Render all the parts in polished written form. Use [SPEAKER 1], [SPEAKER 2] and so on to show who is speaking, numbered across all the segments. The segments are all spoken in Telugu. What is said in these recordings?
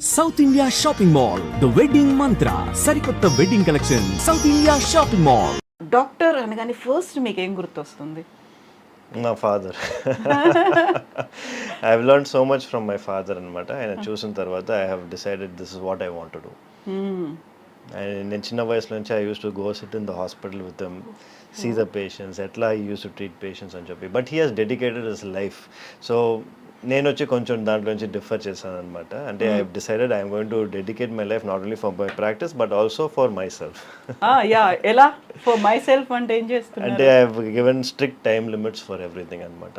[SPEAKER 1] South India shopping mall the wedding Mantra సరికొత్త wedding collection South India shopping mall.
[SPEAKER 2] Doctor అనగానే ఫస్ట్ మీకు ఏం గుర్తొస్తుంది?
[SPEAKER 3] నా father. I have learned so much from my father అనమాట. ఆయన చూసిన తర్వాత I have decided this is what I want to do. నేను చిన్న వయసు నుంచి I use to go sit in the hospital with them, see the patients, ఎట్లా I use to treat patients అని చెప్పి. But he has dedicated his life. So నేను వచ్చి కొంచెం దాంట్లో నుంచి డిఫర్ చేశాను అనమాట. అంటే I decided I'm going to dedicate my life not only for my practice but also for my self.
[SPEAKER 2] Yeah, ఎలా ఫర్ మై సెల్ఫ్ అంటే ఏం చేస్తున్నారు?
[SPEAKER 3] అంటే I have given strict time limits for everything అనమాట.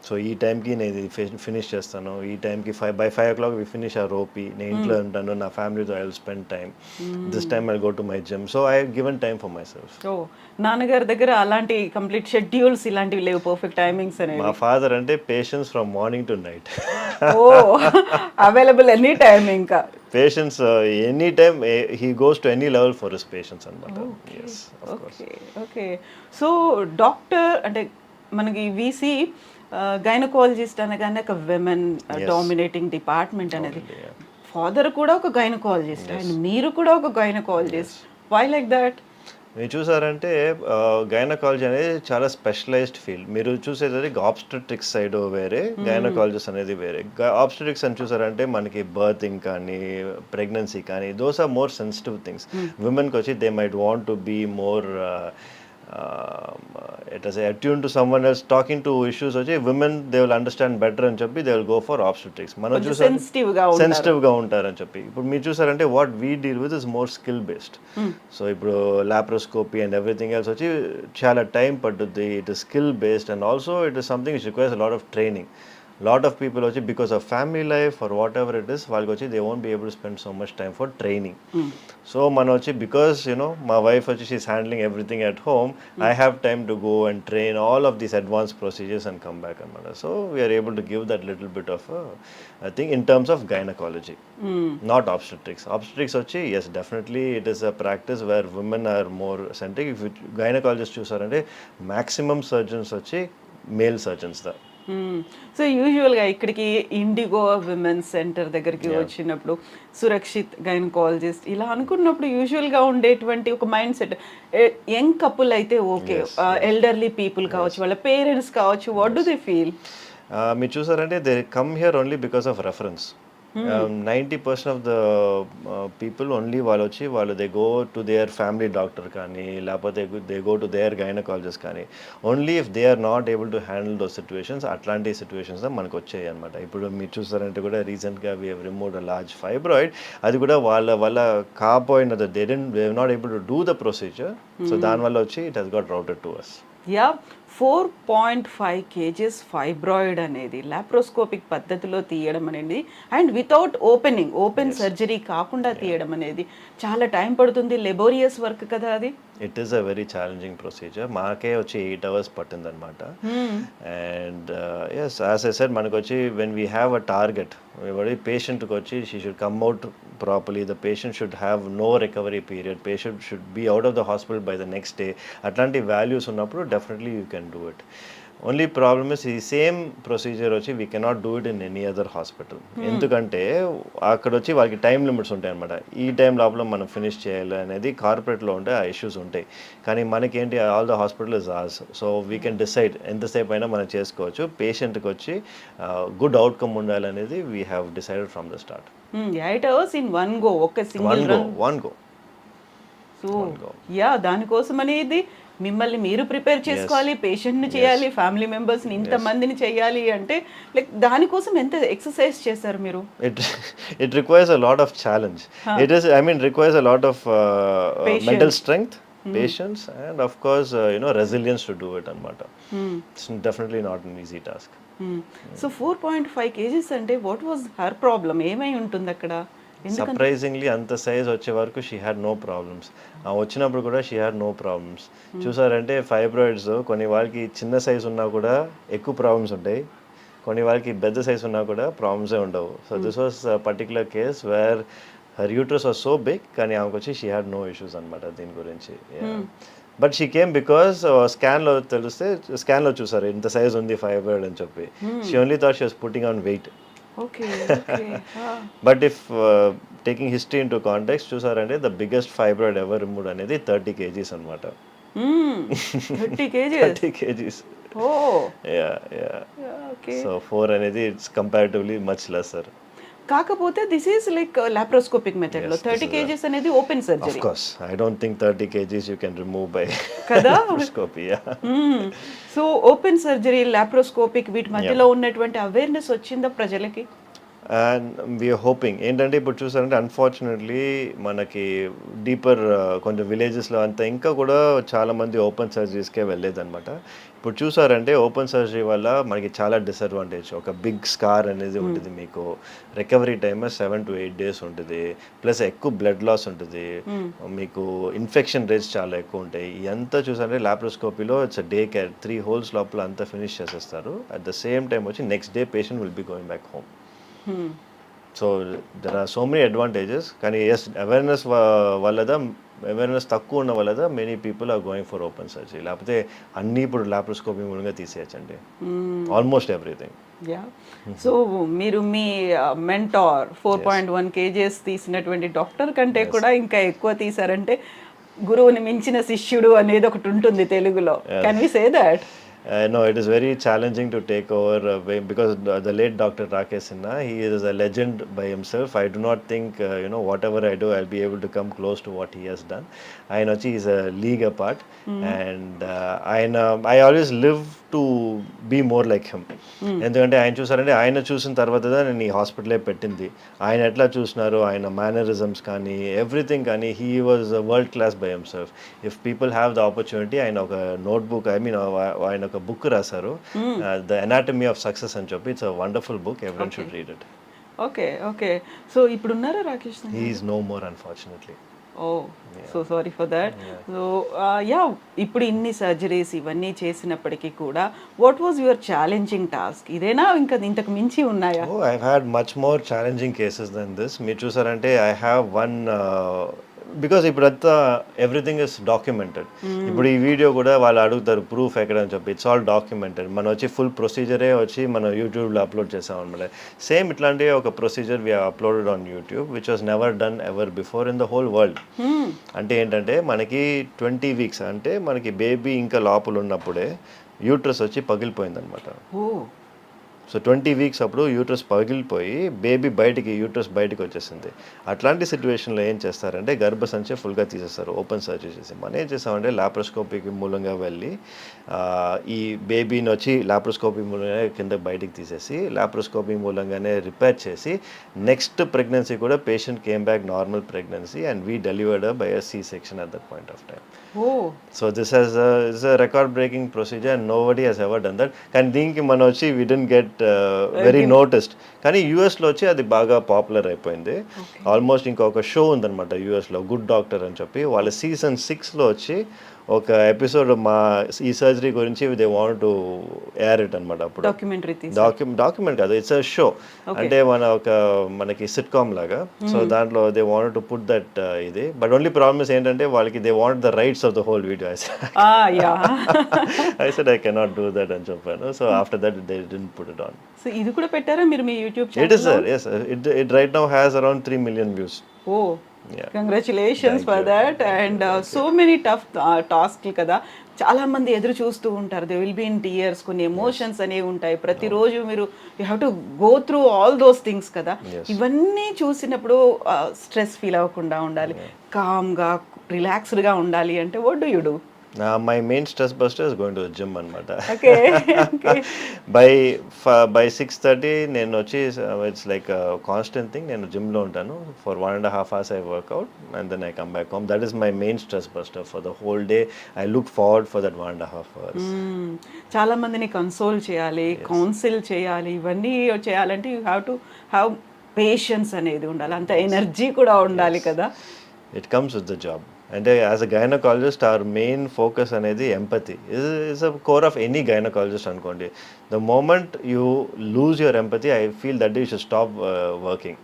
[SPEAKER 3] సో ఈ టైంకి నేను ఇది ఫినిష్ చేస్తాను, ఈ టైంకి by 5 o'clock we finish our OP, నేను ఇంట్లో ఉంటాను, నా ఫ్యామిలీతో I will spend time, this time I go to my gym. So I have given time for my self.
[SPEAKER 2] ఓ, నాన్నగారి దగ్గర అలాంటి కంప్లీట్ షెడ్యూల్స్ ఇలాంటివి లేవు, పర్ఫెక్ట్ టైమింగ్స్ అనేవి?
[SPEAKER 3] మా ఫాదర్ అంటే patience from morning to night.
[SPEAKER 2] ఓ, అవైలబుల్ ఎనీ టైం. ఇంకా
[SPEAKER 3] patience any time, he goes to any level for his patience అనమాట. yes of course.
[SPEAKER 2] Okay. So doctor అంటే మనకి వీసీ గైనకాలజిస్ట్ అనగానే ఒక విమెన్ డామినేటింగ్ డిపార్ట్మెంట్ అనేది. ఫాదర్ కూడా ఒక గైనకాలజిస్ట్ అండ్ మీరు కూడా ఒక గైనకాలజిస్ట్. Why like that?
[SPEAKER 3] మీరు చూసారంటే గైనకాలజీ అనేది చాలా స్పెషలైజ్డ్ ఫీల్డ్. మీరు చూసేసరికి ఆబ్స్టెట్రిక్స్ సైడ్ వేరే, గైనకాలజిస్ట్ అనేది వేరే. ఆబ్స్టెట్రిక్స్ అని చూసారంటే మనకి బర్తింగ్ కానీ ప్రెగ్నెన్సీ కానీ those are more sensitive things. విమెన్కి వచ్చి they might want to be more attuned to someone else, talking to issues వచ్చి women they will understand better అని చెప్పి they will go for obstetrics. మనం చూసారు సెన్సిటివ్గా ఉంటారని చెప్పి. ఇప్పుడు మీరు చూసారంటే what we deal with is more skill based. So ఇప్పుడు లాప్రోస్కోపీ అండ్ ఎవ్రీథింగ్ ఎల్స్ వచ్చి చాలా టైం పడుతుంది. It is skill based and also it is something which requires a lot of training. Lot of people వచ్చి because of family life or whatever it is, వాళ్ళకి వచ్చి they won't be able to spend so much time for training. So మనం వచ్చి బికాస్ యునో మా వైఫ్ వచ్చి she is handling everything at home, I have time to go and train all of these advance procedures and come back అనమాట. So we are able to give that little bit of I think in terms of gynaecology, not obstetrics. Obstetrics వచ్చి yes definitely it is a practice where women are more centric. If gynaecologist చూసారంటే మ్యాక్సిమం సర్జన్స్ వచ్చి మేల్ సర్జన్స్ దా.
[SPEAKER 2] సో యూజువల్గా ఇక్కడికి ఇండిగో విమెన్స్ సెంటర్ దగ్గరికి వచ్చినప్పుడు సురక్షిత్ గైనకాలజిస్ట్ ఇలా అనుకున్నప్పుడు యూజువల్గా ఉండేటువంటి ఒక మైండ్ సెట్, యంగ్ కపుల్ అయితే ఓకే, ఎల్డర్లీ పీపుల్ కావచ్చు, వాళ్ళ పేరెంట్స్ కావచ్చు, వాట్ డు దే ఫీల్?
[SPEAKER 3] మీరు చూసారంటే they come here only because of reference. 90% of the people only వాళ్ళు వచ్చి they go to their family doctor కానీ లేకపోతే they go to their gynaecologist కానీ only if they are not able to handle those situations. అట్లాంటి సిచ్యువేషన్స్ మనకు వచ్చాయి అనమాట. ఇప్పుడు మీరు చూసారంటే కూడా రీసెంట్గా we have removed a large fibroid. అది కూడా వాళ్ళ కాపోయినది they not able to do the procedure. So దానివల్ల వచ్చి it has got routed to us.
[SPEAKER 2] Yeah, 4.5 kgs fibroid అనేది లాప్రోస్కోపిక్ పద్ధతిలో తీయడం అనేది అండ్ వితౌట్ ఓపెన్ సర్జరీ కాకుండా తీయడం అనేది చాలా టైం పడుతుంది, లెబోరియస్ వర్క్ కదా అది.
[SPEAKER 3] It is a very challenging procedure. మాకే వచ్చి 8 hours పట్టింది అనమాట. And as as I said మనకు వచ్చి when we have a target, పేషెంట్కి వచ్చి she should come out properly, the patient should have no recovery period, patient should be out of the hospital by the next day. అట్లాంటి వాల్యూస్ ఉన్నప్పుడు definitely you can do it. Only problem is ఈ సేమ్ ప్రొసీజర్ వచ్చి we cannot do it in any other hospital. ఎందుకంటే అక్కడ వచ్చి వాళ్ళకి టైం లిమిట్స్ ఉంటాయి అనమాట. ఈ టైం లోపల మనం ఫినిష్ చేయాలి అనేది కార్పొరేట్లో ఉంటే ఆ ఇష్యూస్ ఉంటాయి. కానీ మనకేంటి all the hospital is ours. So we can decide ఎంతసేపు అయినా మనం చేసుకోవచ్చు. పేషెంట్కి వచ్చి గుడ్ అవుట్కమ్ ఉండాలనేది we have decided from the start.
[SPEAKER 2] 8 hours in one go, ఒక single
[SPEAKER 3] one go.
[SPEAKER 2] So yeah, దానికోసం అనేది మిమ్మల్ని మీరు ప్రిపేర్ చేసుకోవాలి, పేషెంట్ని చేయాలి, ఫ్యామిలీ మెంబర్స్ని ఇంతమందిని చేయాలి అంటే లైక్ దానికోసం ఎంత ఎక్సర్సైజ్ చేశారు మీరు?
[SPEAKER 3] It requires a lot of challenge. It is requires a lot of mental strength, patience and of course resilience to do it అనమాట. It's definitely not an easy task.
[SPEAKER 2] So 4.5 kgs అంటే వాట్ వాజ్ హర్ ప్రాబ్లమ్? ఏమై ఉంటుంది అక్కడ?
[SPEAKER 3] సర్ప్రైజింగ్లీ అంత సైజ్ వచ్చే వరకు షీ హ్యాడ్ నో ప్రాబ్లమ్స్. వచ్చినప్పుడు కూడా షీ హ్యాడ్ నో ప్రాబ్లమ్స్. చూసారంటే ఫైబ్రాయిడ్స్ కొన్ని వాళ్ళకి చిన్న సైజ్ ఉన్నా కూడా ఎక్కువ ప్రాబ్లమ్స్ ఉంటాయి, కొన్ని వాళ్ళకి పెద్ద సైజ్ ఉన్నా కూడా ప్రాబ్లమ్సే ఉండవు. So this was particular case where her uterus was so big, కానీ ఆమెకు వచ్చి షీ హ్యాడ్ నో ఇష్యూస్ అనమాట దీని గురించి. బట్ షీ కేమ్ బికాస్ స్కాన్లో చూసారు ఇంత సైజ్ ఉంది ఫైబ్రాయిడ్ అని చెప్పి. She only thought she was putting on weight.
[SPEAKER 2] Okay. Okay.
[SPEAKER 3] But if taking history into context చూసారంటే the biggest fibroid ever removed అనేది 30 kgs అనమాట.
[SPEAKER 2] 30 kgs.
[SPEAKER 3] 30 kgs.
[SPEAKER 2] Oh.
[SPEAKER 3] Yeah.
[SPEAKER 2] Okay.
[SPEAKER 3] So 4 అనేది ఇట్స్ కంపారిటివ్లీ మచ్ లెసర్.
[SPEAKER 2] కాకపోతే this is like laparoscopic method లో 30 కేజీస్ అనేది open
[SPEAKER 3] Of
[SPEAKER 2] surgery
[SPEAKER 3] course, I don't think 30 kgs you can remove by
[SPEAKER 2] కదా.
[SPEAKER 3] laparoscopy. Yeah.
[SPEAKER 2] So open surgery, laparoscopic వీటి మధ్యలో ఉన్నటువంటి అవేర్నెస్ వచ్చిందా ప్రజలకి?
[SPEAKER 3] అండ్ వీఆర్ హోపింగ్ ఏంటంటే ఇప్పుడు చూసారంటే అన్ఫార్చునేట్లీ మనకి డీపర్ కొంచెం విలేజెస్లో అంతా ఇంకా కూడా చాలామంది ఓపెన్ సర్జరీస్కే వెళ్ళేదన్నమాట. ఇప్పుడు చూసారంటే ఓపెన్ సర్జరీ వల్ల మనకి చాలా డిసడ్వాంటేజ్. ఒక బిగ్ స్కార్ అనేది ఉంటుంది, మీకు రికవరీ టైమ్ 7 to 8 days ఉంటుంది, ప్లస్ ఎక్కువ బ్లడ్ లాస్ ఉంటుంది, మీకు ఇన్ఫెక్షన్ రేట్స్ చాలా ఎక్కువ ఉంటాయి. ఇదంతా చూసారంటే లాప్రోస్కోపీలో ఇట్స్ డే కేర్, 3 holes లోపల అంతా ఫినిష్ చేసేస్తారు. అట్ ద సేమ్ టైం వచ్చి next day patient will be going back home. So there are so many advantages. కానీ ఎస్, అవేర్నెస్ తక్కువ ఉన్న వల్లదా many people are going for open surgery. లేకపోతే అన్నీ ఇప్పుడు లాప్రోస్కోపీ మూలంగా తీసేయచ్చండి, ఆల్మోస్ట్ ఎవ్రీథింగ్.
[SPEAKER 2] యా. సో మీరు మీ మెంటార్ 4.1 కేజీస్ తీసినటువంటి డాక్టర్ కంటే కూడా ఇంకా ఎక్కువ తీసారంటే గురువుని మించిన శిష్యుడు అనేది ఒకటి ఉంటుంది తెలుగులో. Can we say that?
[SPEAKER 3] No, it is very challenging to take over because the late Dr. Rakesh Sinha, he is a legend by himself. I do not think, whatever I do, I'll be able to come close to what he has done. I know he is a league apart, and I always live to be more like him. ఎందుకంటే ఆయన చూసారంటే ఆయన చూసిన తర్వాత నేను ఈ హాస్పిటలే పెట్టింది. ఆయన ఎట్లా చూసినారు, ఆయన మేనరిజమ్స్ కానీ ఎవ్రీథింగ్ కానీ, he was world class by himself. If people have the opportunity, ఆయన ఒక నోట్బుక్, ఆయన ఒక బుక్ రాశారు, ద ఎనాటమీ ఆఫ్ సక్సెస్ అని చెప్పి. It's a wonderful book, everyone should read it.
[SPEAKER 2] Okay. Okay. So ఇప్పుడు ఉన్నారా Rakesh?
[SPEAKER 3] He is no more unfortunately.
[SPEAKER 2] Oh, so sorry for that. So yeah, ఇప్పుడు ఇన్ని సర్జరీస్ ఇవన్నీ చేసినప్పటికీ కూడా what was your challenging task? ఇదేనా ఇంకా ఇంతకు మించి ఉన్నాయా?
[SPEAKER 3] Oh, I've had much more challenging cases than this. మీరు చూసారంటే I have one బికాస్ ఇప్పుడంతా ఎవ్రీథింగ్ ఇస్ డాక్యుమెంటెడ్. ఇప్పుడు ఈ వీడియో కూడా వాళ్ళు అడుగుతారు ప్రూఫ్ ఎక్కడ అని చెప్పి. It's all documented. మనం వచ్చి ఫుల్ ప్రొసీజరే వచ్చి మనం యూట్యూబ్లో అప్లోడ్ చేసాం అనమాట. సేమ్ ఇట్లాంటి ఒక procedure we uploaded on YouTube which was never done ever before in the whole world. అంటే ఏంటంటే మనకి 20 weeks అంటే మనకి బేబీ ఇంకా లోపల ఉన్నప్పుడే యూట్రస్ వచ్చి పగిలిపోయిందనమాట. సో 20 weeks అప్పుడు యూట్రస్ పగిలిపోయి యూట్రస్ బయటికి వచ్చేసింది. అట్లాంటి సిచ్యువేషన్లో ఏం చేస్తారంటే గర్భసంచి ఫుల్గా తీసేస్తారు, ఓపెన్ సర్జరీ చేసి. మనం ఏం చేస్తామంటే లాప్రోస్కోపీకి మూలంగా వెళ్ళి ఈ బేబీని వచ్చి లాప్రోస్కోపీ మూలంగా కింద బయటికి తీసేసి లాప్రోస్కోపీ మూలంగానే రిపేర్ చేసి నెక్స్ట్ ప్రెగ్నెన్సీ కూడా patient came back normal pregnancy and we delivered by a C section at that point of time. So this is a record breaking procedure and nobody has ever done that. కానీ దీనికి మనం వచ్చి we didn't get very noticed. కానీ యూఎస్లో వచ్చి అది బాగా పాపులర్ అయిపోయింది. ఆల్మోస్ట్ ఇంకొక షో ఉందన్నమాట యూఎస్లో, గుడ్ డాక్టర్ అని చెప్పి. వాళ్ళ season 6లో వచ్చి ఒక ఎపిసోడ్ మా ఈ సర్జరీ గురించి they want to air it అనమాట. అప్పుడు డాక్యుమెంట్ కాదు, ఇట్స్ అ షో. అంటే మనకి సిట్కామ్ లాగా. సో దాంట్లో they want to put that ఇది. బట్ ఓన్లీ ప్రాబ్లమ్స్ ఏంటంటే వాళ్ళకి they want the rights of the whole video. I said I cannot do that అని చెప్పాను. So after that they didn't put it on.
[SPEAKER 2] So ఇది కూడా పెట్టారా మీరు మీ YouTube channel?
[SPEAKER 3] It is sir, yes, it right now has around 3 million views.
[SPEAKER 2] Oh, yeah. Congratulations for that. And so many tough tasks కదా. చాలా మంది ఎదురు చూస్తూ ఉంటారు. They will be in tears, కొన్ని ఎమోషన్స్ అనేవి ఉంటాయి. ప్రతిరోజు మీరు you have to go through all those things కదా. ఇవన్నీ చూసినప్పుడు స్ట్రెస్ ఫీల్ అవ్వకుండా ఉండాలి, కామ్గా రిలాక్స్డ్గా ఉండాలి అంటే what do you do?
[SPEAKER 3] My main stress buster is going to the gym అనమాట.
[SPEAKER 2] Okay.
[SPEAKER 3] by 6:30 నేను వచ్చి ఇట్స్ లైక్ కాన్స్టెంట్ థింగ్. నేను జిమ్లో ఉంటాను for 1.5 hours. I work out and then I come back home. That is my main stress buster for the whole day. I look forward for that 1.5 hours.
[SPEAKER 2] చాలా మందిని కన్సోల్ చేయాలి, కౌన్సిల్ చేయాలి. ఇవన్నీ చేయాలంటే you have to have patience అనేది ఉండాలి, అంత ఎనర్జీ కూడా ఉండాలి కదా.
[SPEAKER 3] It comes with the job. అంటే as a gynaecologist our main focus అనేది empathy is a core of any gynaecologist అనుకోండి. The moment you lose your empathy, I feel that you should stop working.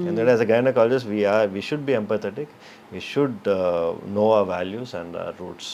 [SPEAKER 3] ఎందుకంటే as a gynaecologist we should be empathetic, we should know our values and our roots.